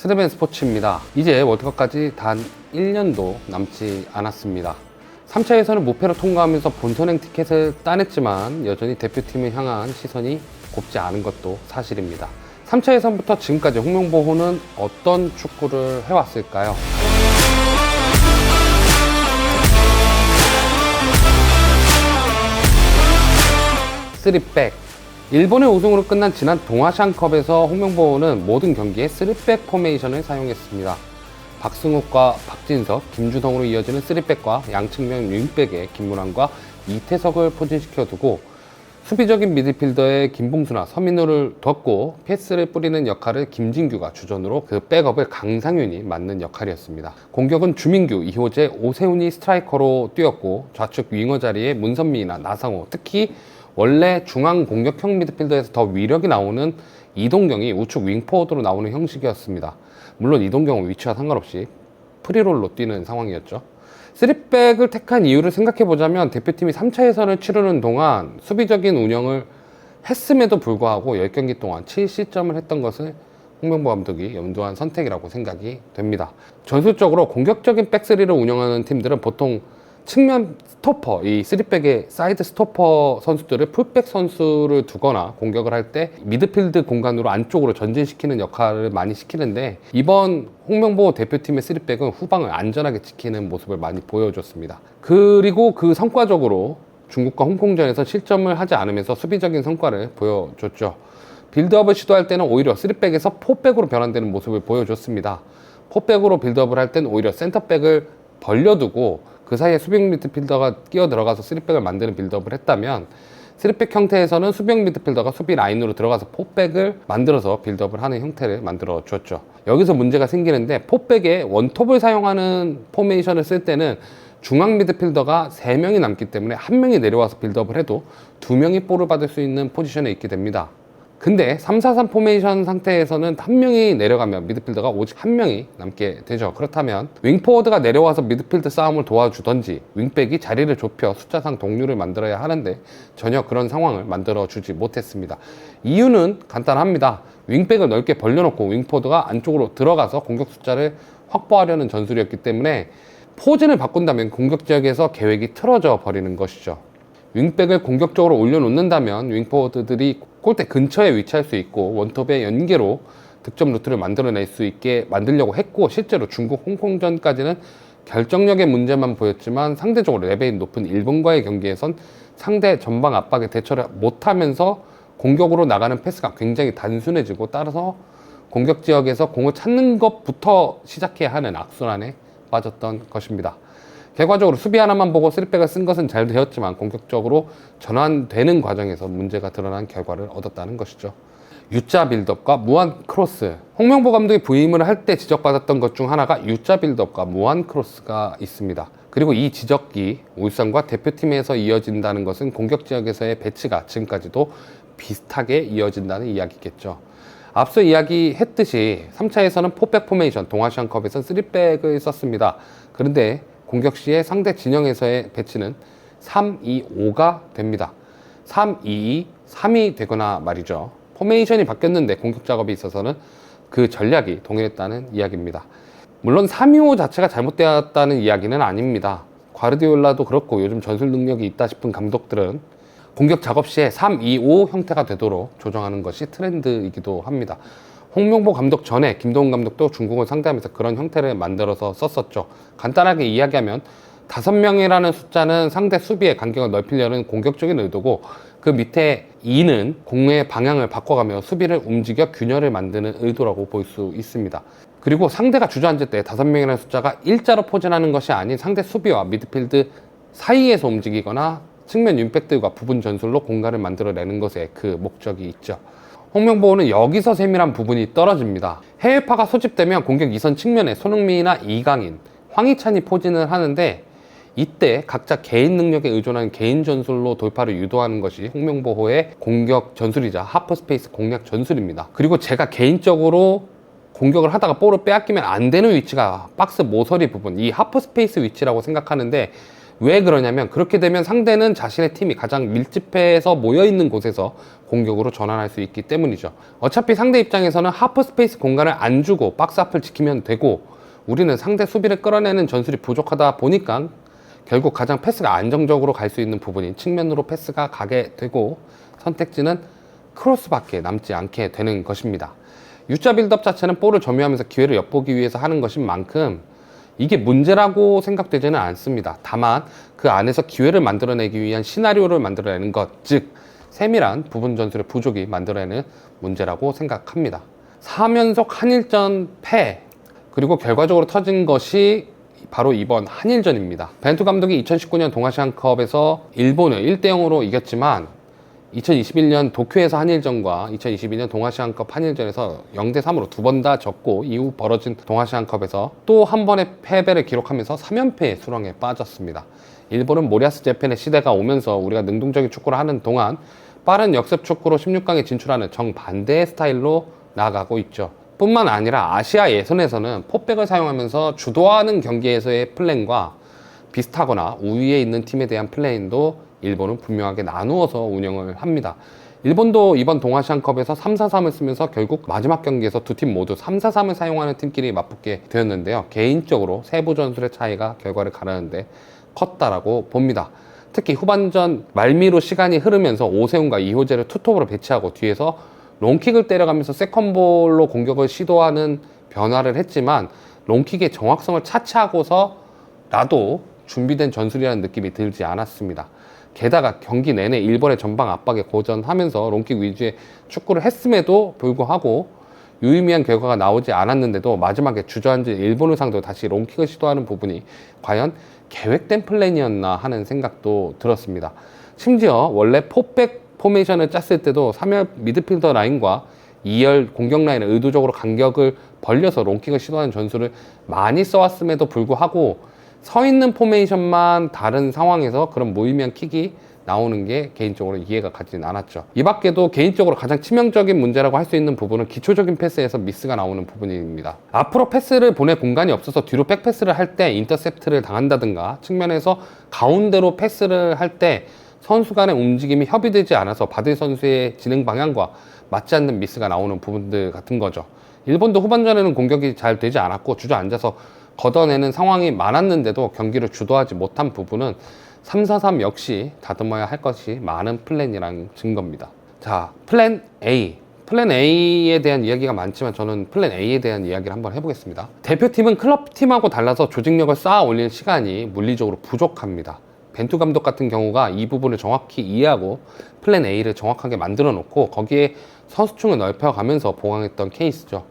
스르벤 스포츠입니다. 이제 월드컵까지 단 1년도 남지 않았습니다. 3차 예선을 무패로 통과하면서 본선행 티켓을 따냈지만 여전히 대표팀을 향한 시선이 곱지 않은 것도 사실입니다. 3차 예선부터 지금까지 홍명보호는 어떤 축구를 해왔을까요? 쓰리백. 일본의 우승으로 끝난 지난 동아시안컵에서 홍명보호는 모든 경기에 3백 포메이션을 사용했습니다. 박승욱과 박진석, 김주성으로 이어지는 3백과 양측면 윙백에 김문환과 이태석을 포진시켜두고 수비적인 미드필더의 김봉수나 서민호를 뒀고 패스를 뿌리는 역할을 김진규가 주전으로 그 백업을 강상윤이 맡는 역할이었습니다. 공격은 주민규, 이호재, 오세훈이 스트라이커로 뛰었고 좌측 윙어 자리에 문선민이나 나상호, 특히 원래 중앙 공격형 미드필더에서 더 위력이 나오는 이동경이 우측 윙포워드로 나오는 형식이었습니다. 물론 이동경은 위치와 상관없이 프리롤로 뛰는 상황이었죠. 3백을 택한 이유를 생각해보자면 대표팀이 3차 예선을 치르는 동안 수비적인 운영을 했음에도 불구하고 10경기 동안 7실점을 했던 것을 홍명보 감독이 염두한 선택이라고 생각이 됩니다. 전술적으로 공격적인 백스리를 운영하는 팀들은 보통 측면 스토퍼, 이 3백의 사이드 스토퍼 선수들을 풀백 선수를 두거나 공격을 할 때 미드필드 공간으로 안쪽으로 전진시키는 역할을 많이 시키는데 이번 홍명보 대표팀의 3백은 후방을 안전하게 지키는 모습을 많이 보여줬습니다. 그리고 그 성과적으로 중국과 홍콩전에서 실점을 하지 않으면서 수비적인 성과를 보여줬죠. 빌드업을 시도할 때는 오히려 3백에서 4백으로 변환되는 모습을 보여줬습니다. 4백으로 빌드업을 할 때는 오히려 센터백을 벌려두고 그 사이에 수비형 미드필더가 끼어 들어가서 3백을 만드는 빌드업을 했다면 3백 형태에서는 수비형 미드필더가 수비 라인으로 들어가서 4백을 만들어서 빌드업을 하는 형태를 만들어 줬죠. 여기서 문제가 생기는데 4백에 원톱을 사용하는 포메이션을 쓸 때는 중앙 미드필더가 3명이 남기 때문에 1명이 내려와서 빌드업을 해도 2명이 볼을 받을 수 있는 포지션에 있게 됩니다. 근데 3-4-3 포메이션 상태에서는 1명이 내려가면 미드필더가 오직 1명이 남게 되죠. 그렇다면 윙포워드가 내려와서 미드필드 싸움을 도와주던지 윙백이 자리를 좁혀 숫자상 동률을 만들어야 하는데 전혀 그런 상황을 만들어주지 못했습니다. 이유는 간단합니다. 윙백을 넓게 벌려놓고 윙포워드가 안쪽으로 들어가서 공격 숫자를 확보하려는 전술이었기 때문에 포진을 바꾼다면 공격 지역에서 계획이 틀어져 버리는 것이죠. 윙백을 공격적으로 올려놓는다면 윙포워드들이 골대 근처에 위치할 수 있고 원톱의 연계로 득점 루트를 만들어낼 수 있게 만들려고 했고 실제로 중국 홍콩전까지는 결정력의 문제만 보였지만 상대적으로 레벨이 높은 일본과의 경기에선 상대 전방 압박에 대처를 못하면서 공격으로 나가는 패스가 굉장히 단순해지고 따라서 공격 지역에서 공을 찾는 것부터 시작해야 하는 악순환에 빠졌던 것입니다. 결과적으로 수비 하나만 보고 3백을 쓴 것은 잘 되었지만 공격적으로 전환되는 과정에서 문제가 드러난 결과를 얻었다는 것이죠. U자 빌드업과 무한 크로스. 홍명보 감독이 부임을 할 때 지적받았던 것 중 하나가 U자 빌드업과 무한 크로스가 있습니다. 그리고 이 지적이 울산과 대표팀에서 이어진다는 것은 공격 지역에서의 배치가 지금까지도 비슷하게 이어진다는 이야기겠죠. 앞서 이야기했듯이 3차에서는 4백 포메이션, 동아시안컵에서는 3백을 썼습니다. 그런데 공격 시에 상대 진영에서의 배치는 3-2-5가 됩니다. 3-2-2, 3이 되거나 말이죠. 포메이션이 바뀌었는데 공격 작업에 있어서는 그 전략이 동일했다는 이야기입니다. 물론 3-2-5 자체가 잘못되었다는 이야기는 아닙니다. 과르디올라도 그렇고 요즘 전술 능력이 있다 싶은 감독들은 공격 작업 시에 3-2-5 형태가 되도록 조정하는 것이 트렌드이기도 합니다. 홍명보 감독 전에 김동훈 감독도 중국을 상대하면서 그런 형태를 만들어서 썼었죠. 간단하게 이야기하면 5명이라는 숫자는 상대 수비의 간격을 넓히려는 공격적인 의도고 그 밑에 2는 공의 방향을 바꿔가며 수비를 움직여 균열을 만드는 의도라고 볼 수 있습니다. 그리고 상대가 주저앉을 때 5명이라는 숫자가 일자로 포진하는 것이 아닌 상대 수비와 미드필드 사이에서 움직이거나 측면 윙백들과 부분 전술로 공간을 만들어내는 것에 그 목적이 있죠. 홍명보호는 여기서 세밀한 부분이 떨어집니다. 해외파가 소집되면 공격 2선 측면에 손흥민이나 이강인, 황희찬이 포진을 하는데 이때 각자 개인 능력에 의존하는 개인 전술로 돌파를 유도하는 것이 홍명보호의 공격 전술이자 하프스페이스 공략 전술입니다. 그리고 제가 개인적으로 공격을 하다가 볼을 빼앗기면 안 되는 위치가 박스 모서리 부분, 이 하프스페이스 위치라고 생각하는데 왜 그러냐면 그렇게 되면 상대는 자신의 팀이 가장 밀집해서 모여있는 곳에서 공격으로 전환할 수 있기 때문이죠. 어차피 상대 입장에서는 하프 스페이스 공간을 안 주고 박스 앞을 지키면 되고, 우리는 상대 수비를 끌어내는 전술이 부족하다 보니까 결국 가장 패스가 안정적으로 갈 수 있는 부분인 측면으로 패스가 가게 되고, 선택지는 크로스밖에 남지 않게 되는 것입니다. U자 빌드업 자체는 볼을 점유하면서 기회를 엿보기 위해서 하는 것인 만큼 이게 문제라고 생각되지는 않습니다. 다만 그 안에서 기회를 만들어내기 위한 시나리오를 만들어내는 것, 즉 세밀한 부분 전술의 부족이 만들어내는 문제라고 생각합니다. 4연속 한일전 패, 그리고 결과적으로 터진 것이 바로 이번 한일전입니다. 벤투 감독이 2019년 동아시안컵에서 일본을 1대0으로 이겼지만 2021년 도쿄에서 한일전과 2022년 동아시안컵 한일전에서 0대3으로 두 번 다 졌고, 이후 벌어진 동아시안컵에서 또 한 번의 패배를 기록하면서 3연패의 수렁에 빠졌습니다. 일본은 모리아스 재팬의 시대가 오면서 우리가 능동적인 축구를 하는 동안 빠른 역습 축구로 16강에 진출하는 정반대의 스타일로 나아가고 있죠. 뿐만 아니라 아시아 예선에서는 포백을 사용하면서 주도하는 경기에서의 플랜과 비슷하거나 우위에 있는 팀에 대한 플레인도 일본은 분명하게 나누어서 운영을 합니다. 일본도 이번 동아시안컵에서 3-4-3을 쓰면서 결국 마지막 경기에서 두 팀 모두 3-4-3을 사용하는 팀끼리 맞붙게 되었는데요. 개인적으로 세부 전술의 차이가 결과를 가르는데 컸다라고 봅니다. 특히 후반전 말미로 시간이 흐르면서 오세훈과 이호재를 투톱으로 배치하고 뒤에서 롱킥을 때려가면서 세컨볼로 공격을 시도하는 변화를 했지만, 롱킥의 정확성을 차치하고서라도 준비된 전술이라는 느낌이 들지 않았습니다. 게다가 경기 내내 일본의 전방 압박에 고전하면서 롱킥 위주의 축구를 했음에도 불구하고 유의미한 결과가 나오지 않았는데도 마지막에 주저앉은 일본을 상대로 다시 롱킥을 시도하는 부분이 과연 계획된 플랜이었나 하는 생각도 들었습니다. 심지어 원래 포백 포메이션을 짰을 때도 3열 미드필더 라인과 2열 공격 라인을 의도적으로 간격을 벌려서 롱킥을 시도하는 전술을 많이 써왔음에도 불구하고 서 있는 포메이션만 다른 상황에서 그런 무의미한 킥이 나오는 게 개인적으로 이해가 가진 않았죠. 이 밖에도 개인적으로 가장 치명적인 문제라고 할 수 있는 부분은 기초적인 패스에서 미스가 나오는 부분입니다. 앞으로 패스를 보낼 공간이 없어서 뒤로 백패스를 할 때 인터셉트를 당한다든가, 측면에서 가운데로 패스를 할 때 선수 간의 움직임이 협의되지 않아서 받을 선수의 진행 방향과 맞지 않는 미스가 나오는 부분들 같은 거죠. 일본도 후반전에는 공격이 잘 되지 않았고 주저앉아서 걷어내는 상황이 많았는데도 경기를 주도하지 못한 부분은 3-4-3 역시 다듬어야 할 것이 많은 플랜이라는 증거입니다. 자, 플랜 A. 플랜 A에 대한 이야기가 많지만 저는 플랜 A에 대한 이야기를 한번 해보겠습니다. 대표팀은 클럽팀하고 달라서 조직력을 쌓아 올릴 시간이 물리적으로 부족합니다. 벤투 감독 같은 경우가 이 부분을 정확히 이해하고 플랜 A를 정확하게 만들어 놓고 거기에 선수층을 넓혀가면서 보강했던 케이스죠.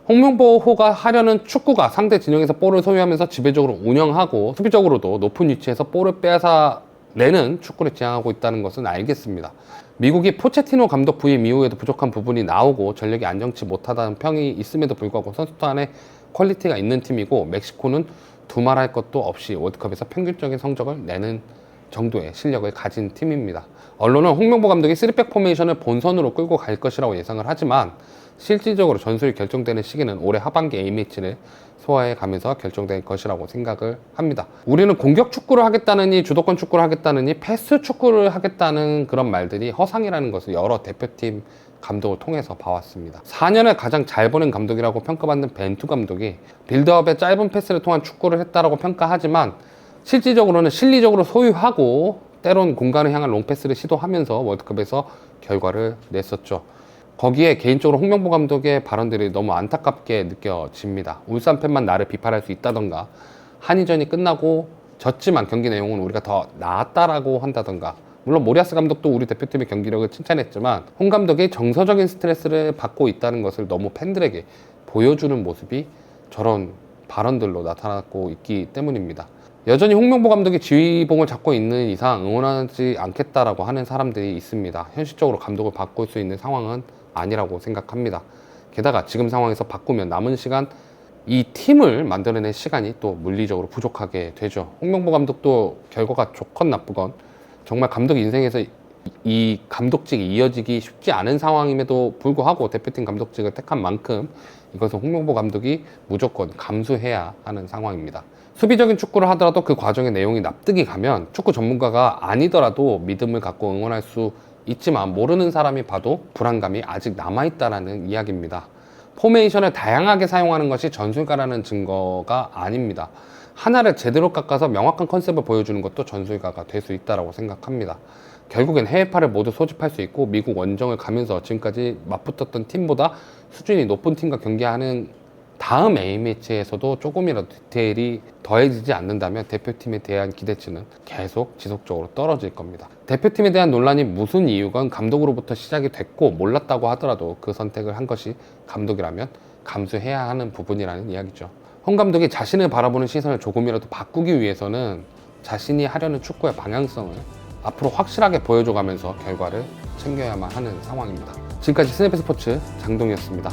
홍명보호가 하려는 축구가 상대 진영에서 볼을 소유하면서 지배적으로 운영하고 수비적으로도 높은 위치에서 볼을 빼앗아내는 축구를 지향하고 있다는 것은 알겠습니다. 미국이 포체티노 감독 부임 이후에도 부족한 부분이 나오고 전력이 안정치 못하다는 평이 있음에도 불구하고 선수단 안에 퀄리티가 있는 팀이고, 멕시코는 두말할 것도 없이 월드컵에서 평균적인 성적을 내는 정도의 실력을 가진 팀입니다. 언론은 홍명보 감독이 3백 포메이션을 본선으로 끌고 갈 것이라고 예상을 하지만 실질적으로 전술이 결정되는 시기는 올해 하반기 A매치를 소화해 가면서 결정될 것이라고 생각을 합니다. 우리는 공격 축구를 하겠다느니 주도권 축구를 하겠다느니 패스 축구를 하겠다는 그런 말들이 허상이라는 것을 여러 대표팀 감독을 통해서 봐왔습니다. 4년을 가장 잘 보낸 감독이라고 평가받는 벤투 감독이 빌드업의 짧은 패스를 통한 축구를 했다라고 평가하지만 실질적으로는 실리적으로 소유하고 때론 공간을 향한 롱패스를 시도하면서 월드컵에서 결과를 냈었죠. 거기에 개인적으로 홍명보 감독의 발언들이 너무 안타깝게 느껴집니다. 울산 팬만 나를 비판할 수 있다던가, 한일전이 끝나고 졌지만 경기 내용은 우리가 더 나았다라고 한다던가, 물론 모리아스 감독도 우리 대표팀의 경기력을 칭찬했지만 홍 감독이 정서적인 스트레스를 받고 있다는 것을 너무 팬들에게 보여주는 모습이 저런 발언들로 나타나고 있기 때문입니다. 여전히 홍명보 감독이 지휘봉을 잡고 있는 이상 응원하지 않겠다라고 하는 사람들이 있습니다. 현실적으로 감독을 바꿀 수 있는 상황은 아니라고 생각합니다. 게다가 지금 상황에서 바꾸면 남은 시간, 이 팀을 만들어낼 시간이 또 물리적으로 부족하게 되죠. 홍명보 감독도 결과가 좋건 나쁘건 정말 감독 인생에서 이 감독직이 이어지기 쉽지 않은 상황임에도 불구하고 대표팀 감독직을 택한 만큼 이것은 홍명보 감독이 무조건 감수해야 하는 상황입니다. 수비적인 축구를 하더라도 그 과정의 내용이 납득이 가면 축구 전문가가 아니더라도 믿음을 갖고 응원할 수 있지만 모르는 사람이 봐도 불안감이 아직 남아있다라는 이야기입니다. 포메이션을 다양하게 사용하는 것이 전술가라는 증거가 아닙니다. 하나를 제대로 깎아서 명확한 컨셉을 보여주는 것도 전술가가 될 수 있다고 생각합니다. 결국엔 해외파를 모두 소집할 수 있고 미국 원정을 가면서 지금까지 맞붙었던 팀보다 수준이 높은 팀과 경기하는 다음 A매치에서도 조금이라도 디테일이 더해지지 않는다면 대표팀에 대한 기대치는 계속 지속적으로 떨어질 겁니다. 대표팀에 대한 논란이 무슨 이유건 감독으로부터 시작이 됐고 몰랐다고 하더라도 그 선택을 한 것이 감독이라면 감수해야 하는 부분이라는 이야기죠. 홍 감독이 자신을 바라보는 시선을 조금이라도 바꾸기 위해서는 자신이 하려는 축구의 방향성을 앞으로 확실하게 보여줘가면서 결과를 챙겨야만 하는 상황입니다. 지금까지 스냅스포츠 장동이었습니다.